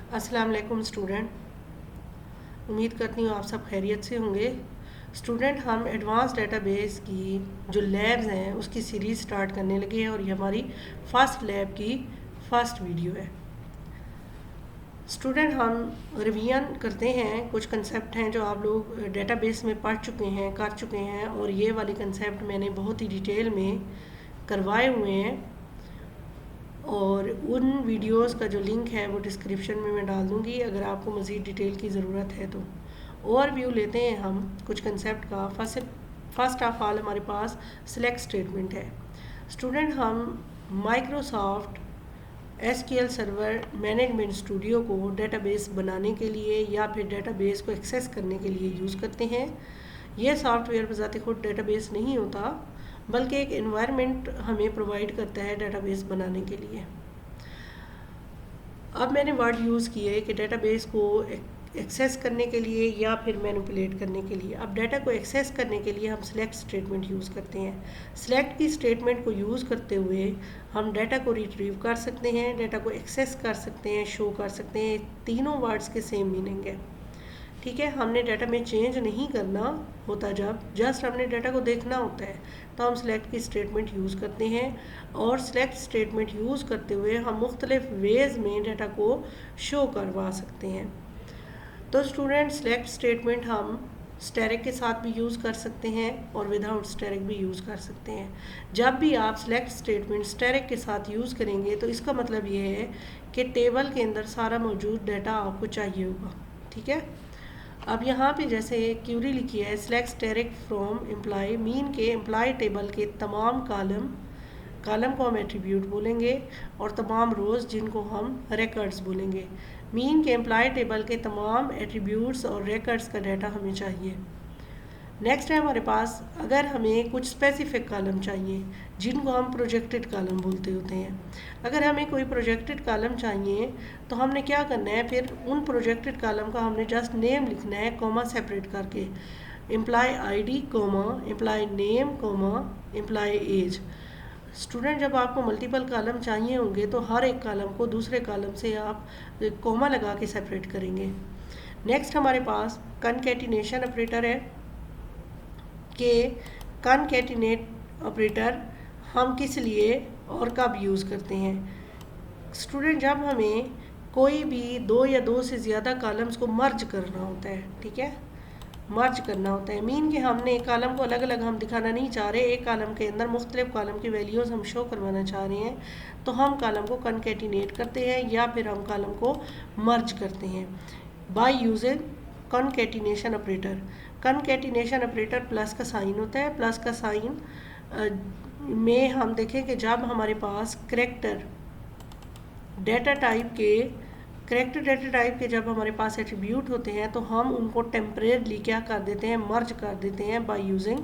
अस्सलाम वालेकुम स्टूडेंट, उम्मीद करती हूँ आप सब खैरियत से होंगे। स्टूडेंट, हम एडवांस डेटाबेस की जो लैब्स हैं उसकी सीरीज़ स्टार्ट करने लगे हैं और ये हमारी फर्स्ट लैब की फर्स्ट वीडियो है। स्टूडेंट, हम रिवीजन करते हैं, कुछ कंसेप्ट हैं जो आप लोग डेटाबेस में पढ़ चुके हैं, कर चुके हैं, और ये वाले कंसेप्ट मैंने बहुत ही डिटेल में करवाए हुए हैं और उन वीडियोस का जो लिंक है वो डिस्क्रिप्शन में मैं डाल दूँगी अगर आपको मज़ीद डिटेल की ज़रूरत है तो। ओवरव्यू लेते हैं हम कुछ कंसेप्ट का। फर्स्ट ऑफ ऑल हमारे पास सिलेक्ट स्टेटमेंट है। स्टूडेंट, हम Microsoft SQL server management studio को डेटाबेस बनाने के लिए या फिर डेटाबेस को एक्सेस करने के लिए यूज़ करते हैं। यह सॉफ्टवेयर बजाते खुद डेटाबेस नहीं होता बल्कि एक एनवायरनमेंट हमें प्रोवाइड करता है डेटाबेस बनाने के लिए। अब मैंने वर्ड यूज़ किए है कि डेटाबेस को एक्सेस करने के लिए या फिर मैनिपुलेट करने के लिए। अब डाटा को एक्सेस करने के लिए हम सिलेक्ट स्टेटमेंट यूज़ करते हैं। सिलेक्ट की स्टेटमेंट को यूज़ करते हुए हम डाटा को रिट्रीव कर सकते हैं, डाटा को एक्सेस कर सकते हैं, शो कर सकते हैं। तीनों वर्ड्स के सेम मीनिंग है, ठीक है। हमने डाटा में चेंज नहीं करना होता, जब जस्ट हमने डाटा को देखना होता है तो हम सिलेक्ट की स्टेटमेंट यूज़ करते हैं। और सिलेक्ट स्टेटमेंट यूज़ करते हुए हम मुख्तलिफ वेज़ में डाटा को शो करवा सकते हैं। तो स्टूडेंट, सिलेक्ट स्टेटमेंट हम स्टैटिक के साथ भी यूज़ कर सकते हैं और विदाउट स्टैटिक भी यूज़ कर सकते हैं। जब भी आप सिलेक्ट स्टेटमेंट स्टैटिक के साथ यूज़ करेंगे तो इसका मतलब ये है कि टेबल के अंदर सारा मौजूद डाटा आपको चाहिए होगा, ठीक है। अब यहाँ पे जैसे क्यूरी लिखी है, select static from employ, mean के एम्प्लॉय टेबल के तमाम कॉलम को हम एट्रीब्यूट बोलेंगे और तमाम रोज़ जिनको हम रिकॉर्ड्स बोलेंगे। मीन के एम्प्लॉय टेबल के तमाम एट्रीब्यूट्स और रिकॉर्ड्स का डाटा हमें चाहिए। नेक्स्ट है हमारे पास, अगर हमें कुछ स्पेसिफिक कॉलम चाहिए जिनको हम प्रोजेक्टेड कॉलम बोलते होते हैं। अगर हमें कोई प्रोजेक्टेड कॉलम चाहिए तो हमने क्या करना है, फिर उन प्रोजेक्टेड कॉलम का हमने जस्ट नेम लिखना है, कॉमा सेपरेट करके, employee ID comma employee name comma employee age. Student, जब आपको मल्टीपल कॉलम चाहिए होंगे तो हर एक कॉलम को दूसरे कॉलम से आप कॉमा लगा के सेपरेट करेंगे। नेक्स्ट हमारे पास कनकैटिनेशन ऑपरेटर है कि कनकैटिनेट ऑपरेटर हम किस लिए और कब यूज़ करते हैं। स्टूडेंट, जब हमें कोई भी दो या दो से ज़्यादा कॉलम्स को मर्ज करना होता है, ठीक है, मर्ज करना होता है, मीन कि हमने एक कॉलम को अलग अलग हम दिखाना नहीं चाह रहे, एक कॉलम के अंदर मुख्तलिफ कॉलम की वैल्यूज़ हम शो करवाना चाह रहे हैं, तो हम कॉलम को कनकैटिनेट करते हैं या फिर हम कॉलम को मर्ज करते हैं by using concatenation operator. Concatenation operator plus का साइन होता है। प्लस का साइन में हम देखें कि जब हमारे पास करेक्टर डाटा टाइप के जब हमारे पास एट्रीब्यूट होते हैं तो हम उनको टेम्परेरली क्या कर देते हैं, मर्ज कर देते हैं बाय यूजिंग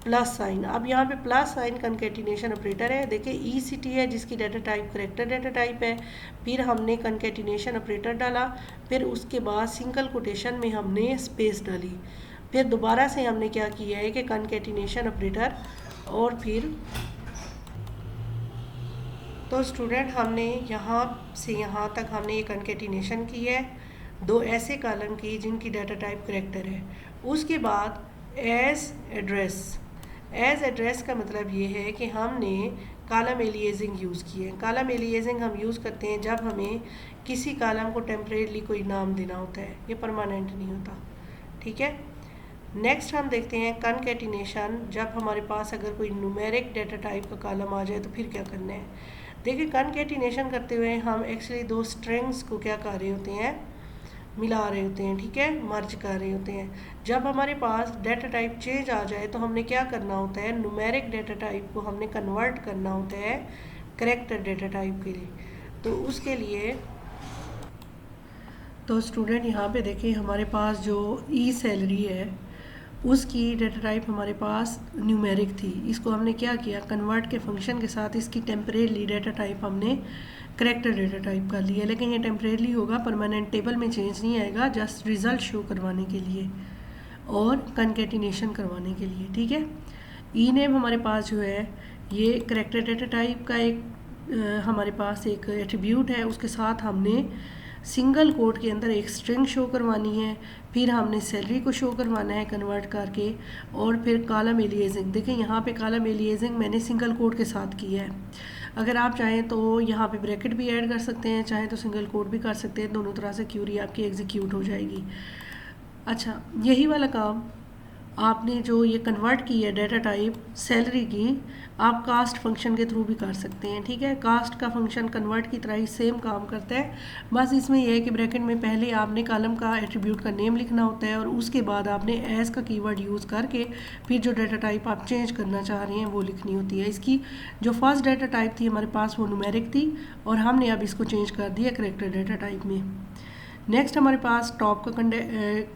प्लस साइन। अब यहाँ पे प्लस साइन कनकैटिनेशन ऑपरेटर है। देखिए ECT है जिसकी data type character data type है, फिर हमने कनकैटिनेशन ऑपरेटर डाला, फिर उसके बाद सिंगल कोटेशन में हमने स्पेस डाली, फिर दोबारा से हमने क्या किया है कि कनकैटिनेशन ऑपरेटर, और फिर तो स्टूडेंट हमने यहाँ से यहाँ तक हमने ये कनकैटिनेशन की है दो ऐसे कॉलम की जिनकी डाटा टाइप करेक्टर है। उसके बाद एज एड्रेस का मतलब ये है कि हमने कॉलम एलिएजिंग यूज़ किए हैं। कॉलम एलिएजिंग हम यूज़ करते हैं जब हमें किसी कॉलम को टेम्परेरली कोई नाम देना होता है, ये परमानेंट नहीं होता, ठीक है। नेक्स्ट हम देखते हैं कनकैटिनेशन, जब हमारे पास अगर कोई न्यूमेरिक डाटा टाइप का कॉलम आ जाए तो फिर क्या करना है। देखिए, कनकैटिनेशन करते हुए हम एक्चुअली दो स्ट्रिंग्स को क्या कर रहे होते हैं, मिला रहे होते हैं, ठीक है, मर्ज कर रहे होते हैं। जब हमारे पास डाटा टाइप चेंज आ जाए तो हमने क्या करना होता है, न्यूमेरिक डाटा टाइप को हमने कन्वर्ट करना होता है करेक्टर डाटा टाइप के लिए। तो उसके लिए तो स्टूडेंट यहाँ पे देखिए हमारे पास जो सैलरी है उसकी डाटा टाइप हमारे पास न्यूमेरिक थी, इसको हमने क्या किया, कन्वर्ट के फंक्शन के साथ इसकी टेम्परेरली डाटा टाइप हमने करेक्टर डाटा टाइप कर लिया। लेकिन ये टेम्परेरली होगा, परमानेंट टेबल में चेंज नहीं आएगा, जस्ट रिज़ल्ट शो करवाने के लिए और कनकैटिनेशन करवाने के लिए, ठीक है। नेम हमारे पास जो है ये करेक्टर डाटा टाइप का एक हमारे पास एक एट्रीब्यूट है, उसके साथ हमने सिंगल कोट के अंदर एक स्ट्रिंग शो करवानी है, फिर हमने सैलरी को शो करवाना है कन्वर्ट करके, और फिर कॉलम एलियासिंग। देखिए यहाँ पे कॉलम एलियासिंग मैंने सिंगल कोट के साथ किया है। अगर आप चाहें तो यहाँ पे ब्रैकेट भी ऐड कर सकते हैं, चाहें तो सिंगल कोट भी कर सकते हैं, दोनों तरह से क्यूरी आपकी एग्जीक्यूट हो जाएगी। अच्छा, यही वाला काम आपने जो ये कन्वर्ट की है डाटा टाइप सैलरी की, आप कास्ट फंक्शन के थ्रू भी कर सकते हैं। ठीक है, कास्ट का फंक्शन कन्वर्ट की तरह ही सेम काम करता है, बस इसमें यह है कि ब्रैकेट में पहले आपने कॉलम का एट्रीब्यूट का नेम लिखना होता है और उसके बाद आपने एज का कीवर्ड यूज़ करके फिर जो डाटा टाइप आप चेंज करना चाह रहे हैं वो लिखनी होती है। इसकी जो फर्स्ट डाटा टाइप थी हमारे पास वो न्यूमेरिक थी और हमने अब इसको चेंज कर दिया करेक्टर डाटा टाइप में। नेक्स्ट हमारे पास टॉप का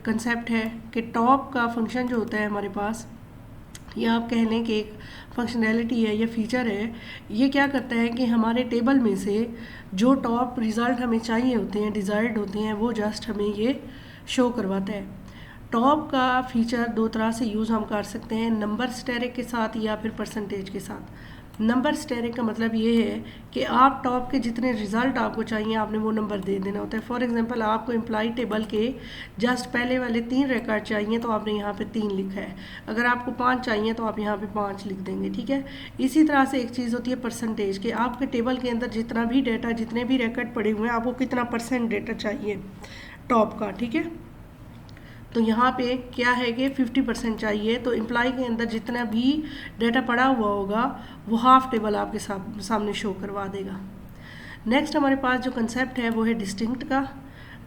कंसेप्ट है कि टॉप का फंक्शन जो होता है हमारे पास, या आप कह लें कि एक फंक्शनैलिटी है या फीचर है, ये क्या करता है कि हमारे टेबल में से जो टॉप रिज़ल्ट हमें चाहिए होते हैं, डिज़ायर्ड होते हैं, वो जस्ट हमें ये शो करवाता है। टॉप का फीचर दो तरह से यूज़ हम कर सकते हैं, नंबर स्टेरिक के साथ या फिर परसेंटेज के साथ। नंबर स्टेरिक का मतलब ये है कि आप टॉप के जितने रिज़ल्ट आपको चाहिए आपने वो नंबर दे देना होता है। फॉर एग्जांपल आपको एम्प्लॉय टेबल के जस्ट पहले वाले 3 रिकॉर्ड चाहिए तो आपने यहाँ पे 3 लिखा है, अगर आपको 5 चाहिए तो आप यहाँ पे 5 लिख देंगे। ठीक है, इसी तरह से एक चीज़ होती है परसेंटेज, कि आपके टेबल के अंदर जितना भी डाटा, जितने भी रिकॉर्ड पड़े हुए हैं, आपको कितना % डाटा चाहिए टॉप का। ठीक है, तो यहाँ पे क्या है कि 50% चाहिए, तो एम्प्लॉय के अंदर जितना भी डाटा पड़ा हुआ होगा वो हाफ टेबल आपके सामने शो करवा देगा। नेक्स्ट हमारे पास जो कंसेप्ट है वो है डिस्टिंक्ट का।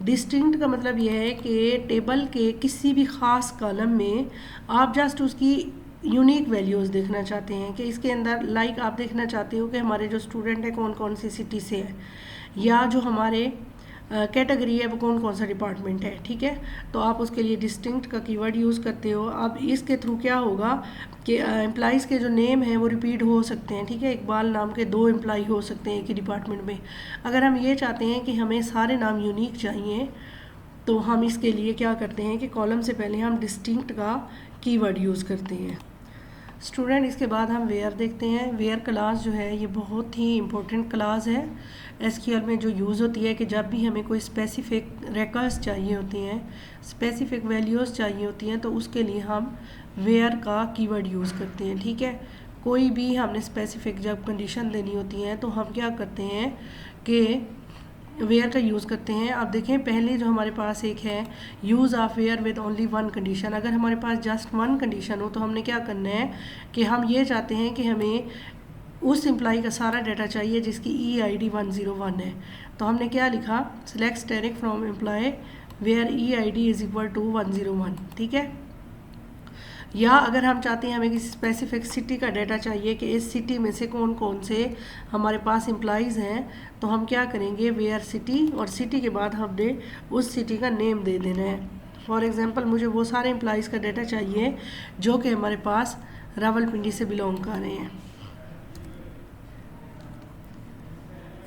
डिस्टिंक्ट का मतलब यह है कि टेबल के किसी भी ख़ास कॉलम में आप जस्ट उसकी यूनिक वैल्यूज़ देखना चाहते हैं, कि इसके अंदर लाइक आप देखना चाहते हो कि हमारे जो स्टूडेंट है कौन कौन सी सिटी से है, या जो हमारे कैटेगरी है वो कौन कौन सा डिपार्टमेंट है। ठीक है, तो आप उसके लिए डिस्टिंक्ट का कीवर्ड यूज़ करते हो। अब इसके थ्रू क्या होगा कि एम्प्लॉइज़ के जो नेम हैं वो रिपीट हो सकते हैं। ठीक है, इकबाल नाम के 2 एम्प्लॉय हो सकते हैं एक ही डिपार्टमेंट में। अगर हम ये चाहते हैं कि हमें सारे नाम यूनिक चाहिए तो हम इसके लिए क्या करते हैं कि कॉलम से पहले हम डिस्टिंक्ट का कीवर्ड यूज़ करते हैं। स्टूडेंट, इसके बाद हम वेयर देखते हैं। वेयर क्लास जो है ये बहुत ही इम्पोर्टेंट क्लास है एसक्यूएल में, जो यूज़ होती है कि जब भी हमें कोई स्पेसिफिक रिकॉर्ड्स चाहिए होती हैं, स्पेसिफिक वैल्यूज़ चाहिए होती हैं, तो उसके लिए हम वेयर का कीवर्ड यूज़ करते हैं। ठीक है, कोई भी हमने स्पेसिफिक जब कंडीशन देनी होती है तो हम क्या करते हैं कि वेयर का यूज़ करते हैं। अब देखें, पहले जो हमारे पास एक है use of where with only 1 condition. अगर हमारे पास जस्ट 1 कंडीशन हो तो हमने क्या करना है कि हम ये चाहते हैं कि हमें उस एम्प्लॉय का सारा डाटा चाहिए जिसकी EID 101 है, तो हमने क्या लिखा, select asterisk from employee where EID is equal to 101। ठीक है, या अगर हम चाहते हैं हमें किसी स्पेसिफिक सिटी का डाटा चाहिए कि इस सिटी में से कौन कौन से हमारे पास एम्प्लॉइज़ हैं, तो हम क्या करेंगे, वेयर सिटी, और सिटी के बाद हमने उस सिटी का नेम दे देना है। फॉर एग्जांपल मुझे वो सारे एम्प्लॉइज़ का डाटा चाहिए जो कि हमारे पास रावलपिंडी से बिलोंग कर रहे हैं।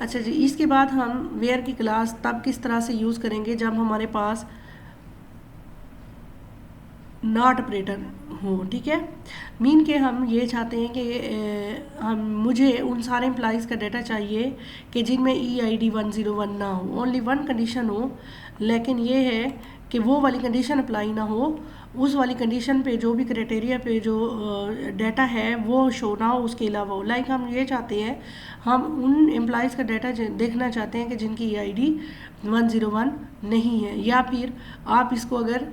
अच्छा जी, इसके बाद हम वेयर की क्लास तब किस तरह से यूज़ करेंगे जब हमारे पास नॉट ऑपरेटर हो। ठीक है, मीन के हम ये चाहते हैं कि मुझे उन सारे एम्प्लॉइज़ का डाटा चाहिए कि जिनमें EID 101 ना हो, ओनली 1 कंडीशन हो, लेकिन ये है कि वो वाली कंडीशन अप्लाई ना हो, उस वाली कंडीशन पे जो भी क्राइटेरिया पे जो डाटा है वो शो ना हो, उसके अलावा हो। लाइक हम ये चाहते हैं, हम उन एम्प्लॉइज़ का डाटा देखना चाहते हैं कि जिनकी EID 101 नहीं है, या फिर आप इसको अगर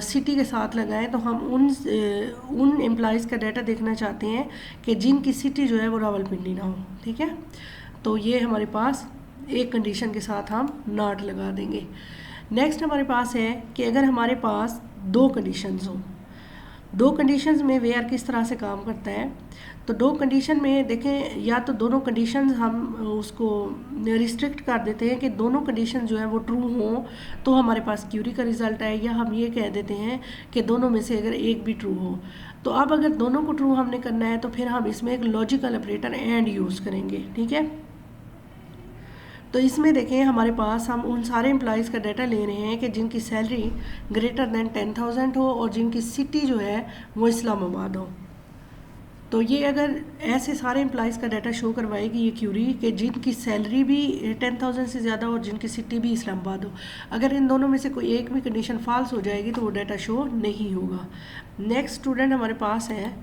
सिटी के साथ लगाएं तो हम उन एम्प्लॉइज़ का डाटा देखना चाहते हैं कि जिनकी सिटी जो है वो रावलपिंडी ना हो। ठीक है, तो ये हमारे पास एक कंडीशन के साथ हम नॉट लगा देंगे। नेक्स्ट हमारे पास है कि अगर हमारे पास 2 कंडीशंस हों, 2 कंडीशंस में वेयर किस तरह से काम करता है, तो 2 कंडीशन में देखें, या तो दोनों कंडीशंस हम उसको रिस्ट्रिक्ट कर देते हैं कि दोनों कंडीशन जो है वो ट्रू हों तो हमारे पास क्यूरी का रिज़ल्ट आए, या हम ये कह देते हैं कि दोनों में से अगर एक भी ट्रू हो। तो अब अगर दोनों को ट्रू हमने करना है तो फिर हम इसमें एक लॉजिकल ऑपरेटर एंड यूज़ करेंगे। ठीक है, तो इसमें देखें हमारे पास हम उन सारे एम्प्लॉइज़ का डाटा ले रहे हैं कि जिनकी सैलरी ग्रेटर दैन 10,000 हो और जिनकी सिटी जो है वो इस्लामाबाद हो। तो ये अगर ऐसे सारे एम्प्लॉयज़ का डाटा शो करवाएगी ये क्यूरी कि जिनकी सैलरी भी 10,000 से ज़्यादा और जिनकी सिटी भी इस्लामाबाद हो, अगर इन दोनों में से कोई एक भी कंडीशन फॉल्स हो जाएगी तो वो डाटा शो नहीं होगा। नेक्स्ट स्टूडेंट हमारे पास है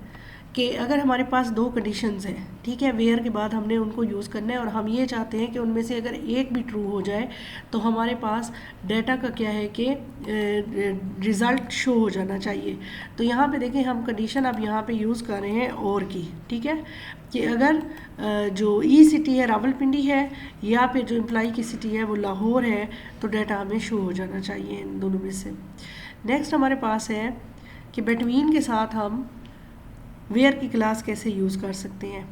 कि अगर हमारे पास दो कंडीशंस हैं, ठीक है, वेयर के बाद हमने उनको यूज़ करना है और हम ये चाहते हैं कि उनमें से अगर एक भी ट्रू हो जाए तो हमारे पास डाटा का क्या है कि रिज़ल्ट शो हो जाना चाहिए। तो यहाँ पे देखें हम कंडीशन अब यहाँ पे यूज़ कर रहे हैं और की, ठीक है, कि अगर जो ई सिटी है रावलपिंडी है या फिर जो एम्प्लॉई की सिटी है वो लाहौर है तो डाटा हमें शो हो जाना चाहिए इन दोनों में से। नेक्स्ट हमारे पास है कि बिटवीन के साथ हम वेयर की क्लास कैसे यूज़ कर सकते हैं।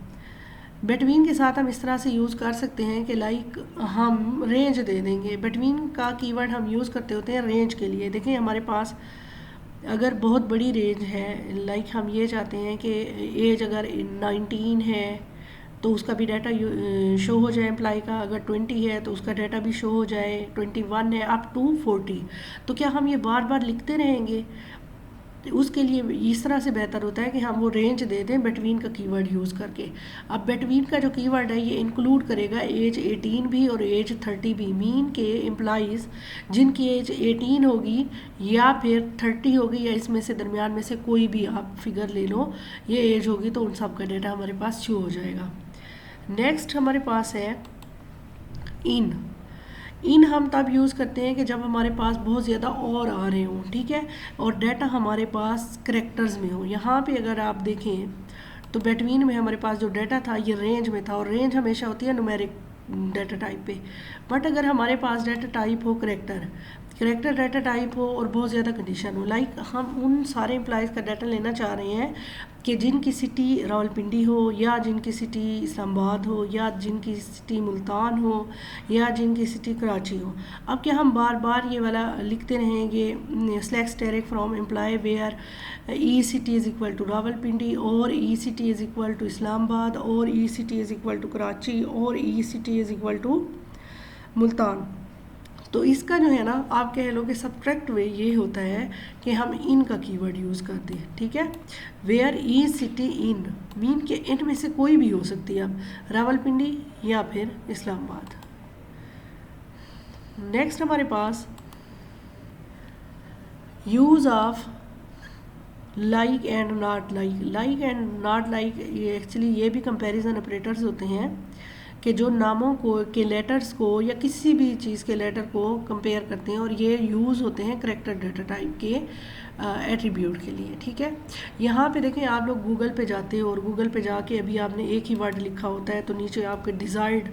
बिटवीन के साथ हम इस तरह से यूज़ कर सकते हैं कि लाइक हम रेंज दे देंगे। बिटवीन का कीवर्ड हम यूज़ करते होते हैं रेंज के लिए। देखें हमारे पास अगर बहुत बड़ी रेंज है, लाइक हम ये चाहते हैं कि एज अगर 19 है तो उसका भी डाटा शो हो जाए एम्प्लॉय का, अगर 20 है तो उसका डाटा भी शो हो जाए, 21 है अप टू 40। तो क्या हम ये बार बार लिखते रहेंगे? उसके लिए इस तरह से बेहतर होता है कि हम वो रेंज दे दें बिटवीन का कीवर्ड यूज़ करके। अब बिटवीन का जो कीवर्ड है ये इंक्लूड करेगा एज 18 भी और एज 30 भी। मीन के एम्प्लॉइज़ जिनकी एज 18 होगी या फिर 30 होगी या इसमें से दरमियान में से कोई भी आप फिगर ले लो, ये एज होगी तो उन सब का डाटा हमारे पास शो हो जाएगा। नेक्स्ट हमारे पास है इन हम तब यूज़ करते हैं कि जब हमारे पास बहुत ज़्यादा और आ रहे हों, ठीक है, और डाटा हमारे पास करैक्टर्स में हो। यहाँ पे अगर आप देखें तो बिटवीन में हमारे पास जो डाटा था ये रेंज में था और रेंज हमेशा होती है न्यूमेरिक डाटा टाइप पे। बट अगर हमारे पास डाटा टाइप हो करेक्टर डाटा टाइप हो और बहुत ज़्यादा कंडीशन हो, लाइक हम उन सारे एम्प्लॉयज़ का डाटा लेना चाह रहे हैं कि जिनकी सिटी रावलपिंडी हो या जिनकी सिटी इस्लामाबाद हो या जिनकी सिटी मुल्तान हो या जिनकी सिटी कराची हो। अब क्या हम बार बार ये वाला लिखते रहेंगे select asterisk from employee where E city is equal to Rawalpindi और E city is equal to Islamabad और E city is equal to Karachi और E city is equal to Multan? तो इसका जो है ना आप कह लो कि सब्ट्रैक्ट वे ये होता है कि हम इन का कीवर्ड यूज़ करते हैं, ठीक है। Where E city in mean के इन में से कोई भी हो सकती है, अब रावलपिंडी या फिर इस्लामाबाद। नेक्स्ट हमारे पास use of like and not like and not like, ये एक्चुअली ये भी कंपैरिजन ऑपरेटर्स होते हैं कि जो नामों को के लेटर्स को या किसी भी चीज़ के लेटर को कंपेयर करते हैं और ये यूज़ होते हैं करैक्टर डाटा टाइप के एट्रीब्यूट के लिए, ठीक है। यहाँ पे देखें आप लोग गूगल पे जाते हो और गूगल पे जाके अभी आपने एक ही वर्ड लिखा होता है तो नीचे आपके डिज़ायर्ड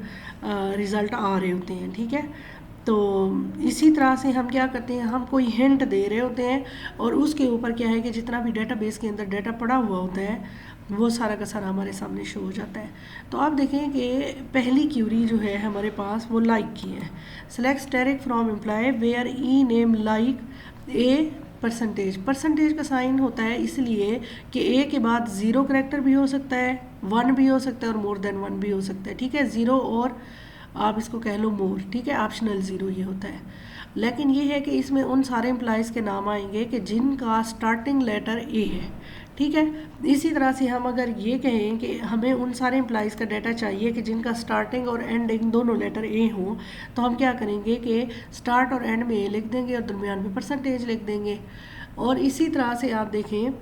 रिज़ल्ट आ रहे होते हैं, ठीक है। तो इसी तरह से हम क्या करते हैं, हम कोई हिंट दे रहे होते हैं और उसके ऊपर क्या है कि जितना भी डेटाबेस के अंदर डाटा पड़ा हुआ होता है वो सारा का सारा हमारे सामने शो हो जाता है। तो आप देखें कि पहली क्यूरी जो है हमारे पास वो लाइक की है। Select asterisk from employee where E name like A percentage का साइन होता है इसलिए कि ए के बाद 0 करैक्टर भी हो सकता है, 1 भी हो सकता है और मोर देन 1 भी हो सकता है, ठीक है। 0 और आप इसको कह लो मोर, ठीक है, ऑप्शनल 0 ये होता है। लेकिन ये है कि इसमें उन सारे एम्प्लॉयज़ के नाम आएंगे कि जिनका स्टार्टिंग लेटर ए है, ठीक है। इसी तरह से हम अगर ये कहें कि हमें उन सारे एम्प्लॉयज़ का डाटा चाहिए कि जिनका स्टार्टिंग और एंडिंग दोनों लेटर ए हो, तो हम क्या करेंगे कि स्टार्ट और एंड में ए लिख देंगे और दरमियान में परसेंटेज लिख देंगे। और इसी तरह से आप देखें,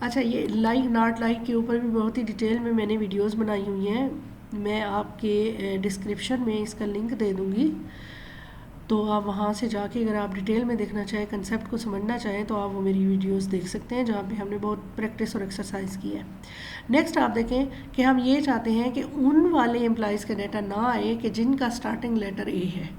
अच्छा ये लाइक नॉट लाइक के ऊपर भी बहुत ही डिटेल में मैंने वीडियोज़ बनाई हुई हैं, मैं आपके डिस्क्रिप्शन में इसका लिंक दे दूँगी, तो आप वहाँ से जाके अगर आप डिटेल में देखना चाहें, कंसेप्ट को समझना चाहें तो आप वो मेरी वीडियोस देख सकते हैं जहाँ पे हमने बहुत प्रैक्टिस और एक्सरसाइज की है। नेक्स्ट आप देखें कि हम ये चाहते हैं कि उन वाले एम्प्लॉयज़ का डाटा ना आए कि जिनका स्टार्टिंग लेटर ए है,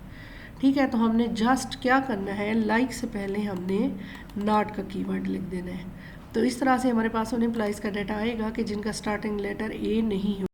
ठीक है। तो हमने जस्ट क्या करना है, लाइक से पहले हमने नॉट का कीवर्ड लिख देना है। तो इस तरह से हमारे पास उन एम्प्लॉयज़ का डाटा आएगा कि जिनका स्टार्टिंग लेटर ए नहीं हो।